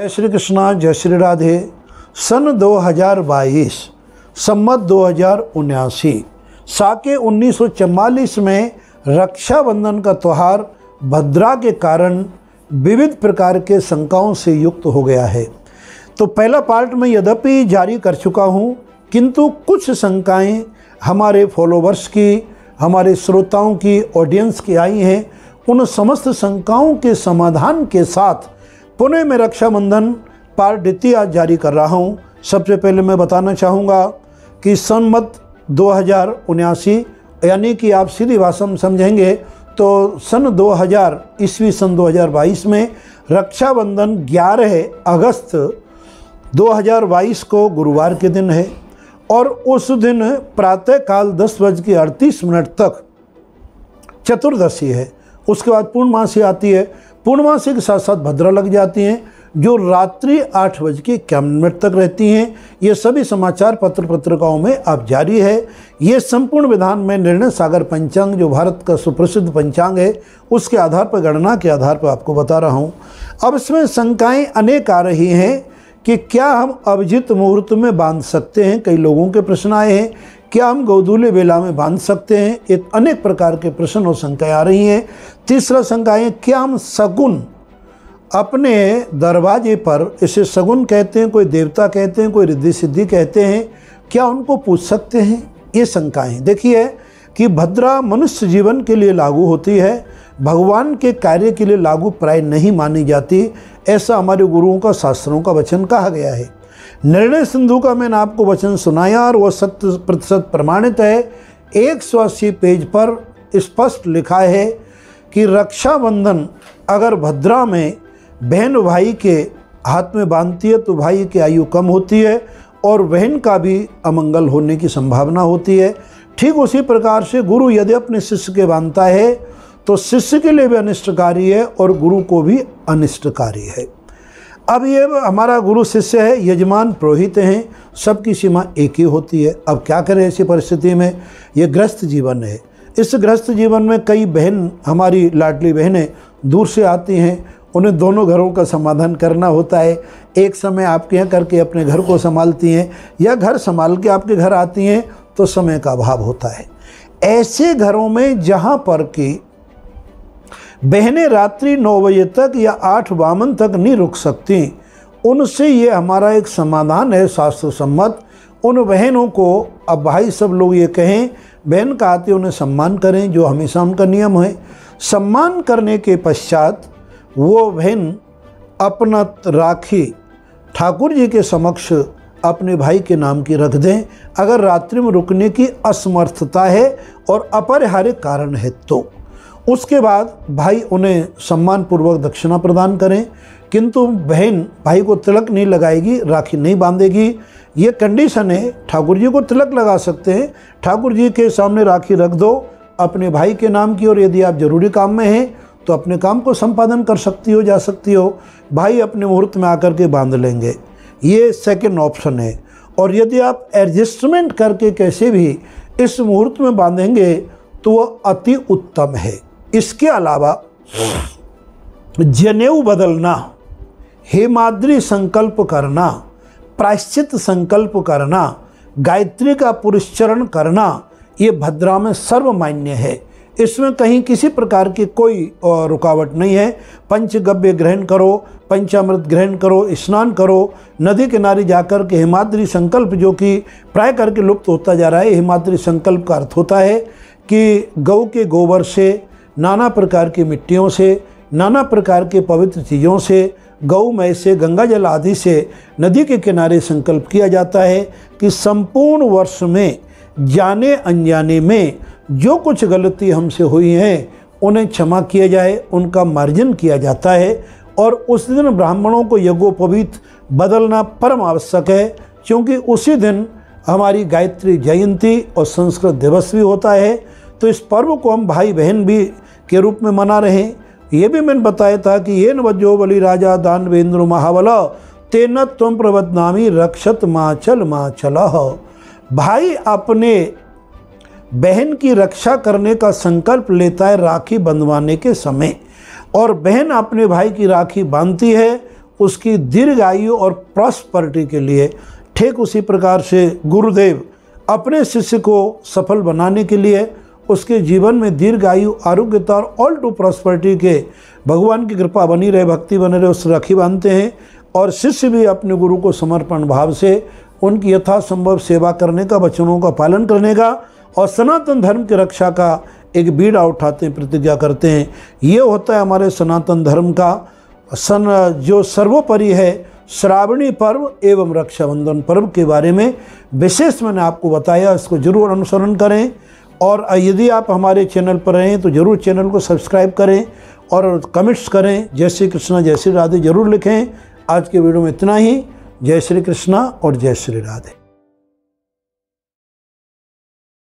जय श्री कृष्णा, जय श्री राधे। सन 2022 सम्मत 2079 साके 1944 में रक्षाबंधन का त्यौहार भद्रा के कारण विविध प्रकार के शंकाओं से युक्त हो गया है। तो पहला पार्ट में यद्यपि जारी कर चुका हूँ, किंतु कुछ शंकाएं हमारे फॉलोवर्स की, हमारे श्रोताओं की, ऑडियंस की आई हैं। उन समस्त शंकाओं के समाधान के साथ पुणे में रक्षाबंधन पार्ट द्वितीय आज जारी कर रहा हूँ। सबसे पहले मैं बताना चाहूँगा कि सम्मत 2079 यानी कि आप सीधी भाषा में समझेंगे तो सन 2000 ईस्वी सन 2022 में रक्षाबंधन 11 अगस्त 2022 को गुरुवार के दिन है और उस दिन प्रातःकाल 10:38 तक चतुर्दशी है। उसके बाद पूर्णमासी आती है। पूर्णमासी के साथ साथ भद्रा लग जाती हैं जो रात्रि 8:51 तक रहती हैं। ये सभी समाचार पत्र पत्रिकाओं में अब जारी है। ये संपूर्ण विधान में निर्णय सागर पंचांग जो भारत का सुप्रसिद्ध पंचांग है उसके आधार पर, गणना के आधार पर आपको बता रहा हूँ। अब इसमें शंकाएं अनेक आ रही हैं कि क्या हम अभिजित मुहूर्त में बांध सकते हैं। कई लोगों के प्रश्न आए हैं, क्या हम गोधूली बेला में बांध सकते हैं। एक अनेक प्रकार के प्रश्न और शंकाएं आ रही हैं। तीसरा शंका है, क्या हम शगुन अपने दरवाजे पर, इसे शगुन कहते हैं, कोई देवता कहते हैं, कोई रिद्धि सिद्धि कहते हैं, क्या उनको पूछ सकते हैं। ये शंकाएं देखिए कि भद्रा मनुष्य जीवन के लिए लागू होती है, भगवान के कार्य के लिए लागू प्राय नहीं मानी जाती। ऐसा हमारे गुरुओं का, शास्त्रों का वचन कहा गया है। निर्णय सिंधु का मैंने आपको वचन सुनाया और वह 100% प्रमाणित है। 180 पेज पर स्पष्ट लिखा है कि रक्षाबंधन अगर भद्रा में बहन भाई के हाथ में बांधती है तो भाई की आयु कम होती है और बहन का भी अमंगल होने की संभावना होती है। ठीक उसी प्रकार से गुरु यदि अपने शिष्य के बांधता है तो शिष्य के लिए भी अनिष्टकारी है और गुरु को भी अनिष्टकारी है। अब ये हमारा गुरु शिष्य है, यजमान पुरोहित हैं, सबकी सीमा एक ही होती है। अब क्या करें ऐसी परिस्थिति में। ये गृहस्थ जीवन है। इस गृहस्थ जीवन में कई बहन, हमारी लाडली बहनें दूर से आती हैं, उन्हें दोनों घरों का समाधान करना होता है। एक समय आपके यहाँ करके अपने घर को संभालती हैं या घर संभाल के आपके घर आती हैं तो समय का अभाव होता है। ऐसे घरों में जहाँ पर कि बहनें रात्रि 9 बजे तक या 8:52 तक नहीं रुक सकती, उनसे ये हमारा एक समाधान है शास्त्र सम्मत। उन बहनों को, अब भाई सब लोग ये कहें, बहन का आते उन्हें सम्मान करें, जो हमेशा उनका नियम है। सम्मान करने के पश्चात वो बहन अपना राखी ठाकुर जी के समक्ष अपने भाई के नाम की रख दें। अगर रात्रि में रुकने की असमर्थता है और अपरिहार्य कारण है तो उसके बाद भाई उन्हें सम्मानपूर्वक दक्षिणा प्रदान करें, किंतु बहन भाई को तिलक नहीं लगाएगी, राखी नहीं बांधेगी। ये कंडीशन है। ठाकुर जी को तिलक लगा सकते हैं, ठाकुर जी के सामने राखी रख दो अपने भाई के नाम की, और यदि आप जरूरी काम में हैं तो अपने काम को संपादन कर सकती हो, जा सकती हो। भाई अपने मुहूर्त में आकर के बांध लेंगे, ये सेकंड ऑप्शन है। और यदि आप एडजस्टमेंट करके कैसे भी इस मुहूर्त में बांधेंगे तो वह अति उत्तम है। इसके अलावा जनेऊ बदलना, हेमाद्री संकल्प करना, प्रायश्चित संकल्प करना, गायत्री का पुरस्चरण करना, ये भद्रा में सर्वमान्य है। इसमें कहीं किसी प्रकार की कोई रुकावट नहीं है। पंचगव्य ग्रहण करो, पंचामृत ग्रहण करो, स्नान करो, नदी किनारे जाकर के हेमाद्री संकल्प, जो कि प्राय करके लुप्त होता जा रहा है। हेमाद्री संकल्प का अर्थ होता है कि गौ के गोबर से, नाना प्रकार की मिट्टियों से, नाना प्रकार के पवित्र चीज़ों से, गौमय से, गंगा जल आदि से नदी के किनारे संकल्प किया जाता है कि संपूर्ण वर्ष में जाने अनजाने में जो कुछ गलती हमसे हुई हैं उन्हें क्षमा किया जाए, उनका मार्जन किया जाता है। और उस दिन ब्राह्मणों को यज्ञोपवीत बदलना परम आवश्यक है, क्योंकि उसी दिन हमारी गायत्री जयंती और संस्कृत दिवस भी होता है। तो इस पर्व को हम भाई बहन भी के रूप में मना रहे हैं। ये भी मैंने बताया था कि ये नवजो बलि राजा दानवेंद्र महाबल तेन त्वं प्रबदनामी रक्षत माचल माचल। भाई अपने बहन की रक्षा करने का संकल्प लेता है राखी बंधवाने के समय, और बहन अपने भाई की राखी बांधती है उसकी दीर्घायु और प्रॉस्पेरिटी के लिए, ठीक उसी प्रकार से गुरुदेव अपने शिष्य को सफल बनाने के लिए, उसके जीवन में दीर्घायु, आरोग्यता और ऑल टू प्रॉस्पेरिटी के भगवान की कृपा बनी रहे, भक्ति बने रहे, उस राखी बांधते हैं। और शिष्य भी अपने गुरु को समर्पण भाव से उनकी यथासंभव सेवा करने का, वचनों का पालन करने का और सनातन धर्म की रक्षा का एक बीड़ा उठाते हैं, प्रतिज्ञा करते हैं। ये होता है हमारे सनातन धर्म का जो सर्वोपरि है श्रावणी पर्व एवं रक्षाबंधन पर्व के बारे में विशेष मैंने आपको बताया। इसको जरूर अनुसरण करें और यदि आप हमारे चैनल पर रहें तो जरूर चैनल को सब्सक्राइब करें और कमेंट्स करें। जय श्री कृष्णा, जय श्री राधे जरूर लिखें। आज के वीडियो में इतना ही। जय श्री कृष्णा और जय श्री राधे।